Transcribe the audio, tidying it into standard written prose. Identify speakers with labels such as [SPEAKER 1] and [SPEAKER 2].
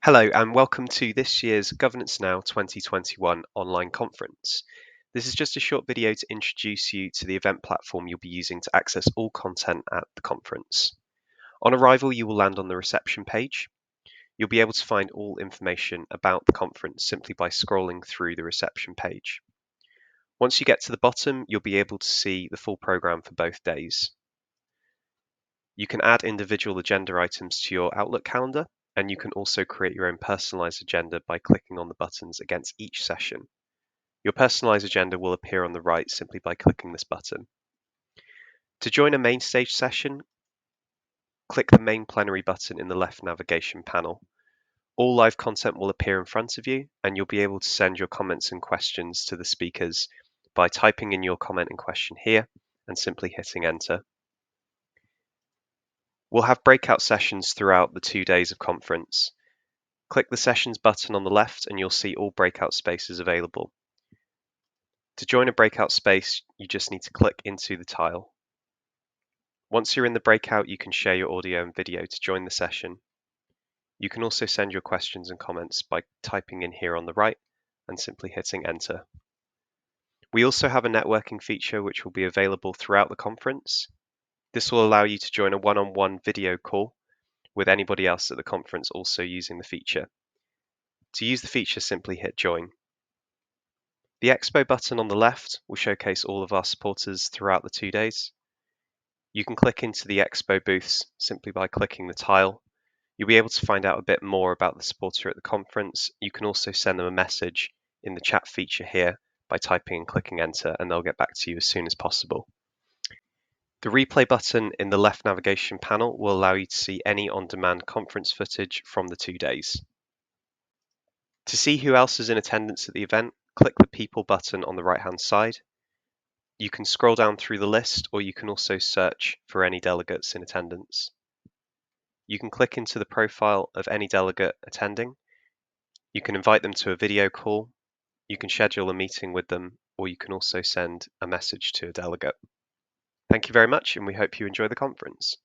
[SPEAKER 1] Hello and welcome to this year's Governance Now 2021 online conference. This is just a short video to introduce you to the event platform you'll be using to access all content at the conference. On arrival, you will land on the reception page. You'll be able to find all information about the conference simply by scrolling through the reception page. Once you get to the bottom, you'll be able to see the full program for both days. You can add individual agenda items to your Outlook calendar, and you can also create your own personalized agenda by clicking on the buttons against each session. Your personalized agenda will appear on the right simply by clicking this button. To join a main stage session, click the main plenary button in the left navigation panel. All live content will appear in front of you, and you'll be able to send your comments and questions to the speakers by typing in your comment and question here and simply hitting enter. We'll have breakout sessions throughout the 2 days of conference. Click the sessions button on the left and you'll see all breakout spaces available. To join a breakout space, you just need to click into the tile. Once you're in the breakout, you can share your audio and video to join the session. You can also send your questions and comments by typing in here on the right and simply hitting enter. We also have a networking feature which will be available throughout the conference. This will allow you to join a one-on-one video call with anybody else at the conference also using the feature. To use the feature, simply hit join. The Expo button on the left will showcase all of our supporters throughout the 2 days. You can click into the Expo booths simply by clicking the tile. You'll be able to find out a bit more about the supporter at the conference. You can also send them a message in the chat feature here by typing and clicking enter, and they'll get back to you as soon as possible. The replay button in the left navigation panel will allow you to see any on-demand conference footage from the 2 days. To see who else is in attendance at the event, click the People button on the right-hand side. You can scroll down through the list, or you can also search for any delegates in attendance. You can click into the profile of any delegate attending. You can invite them to a video call. You can schedule a meeting with them, or you can also send a message to a delegate. Thank you very much, and we hope you enjoy the conference.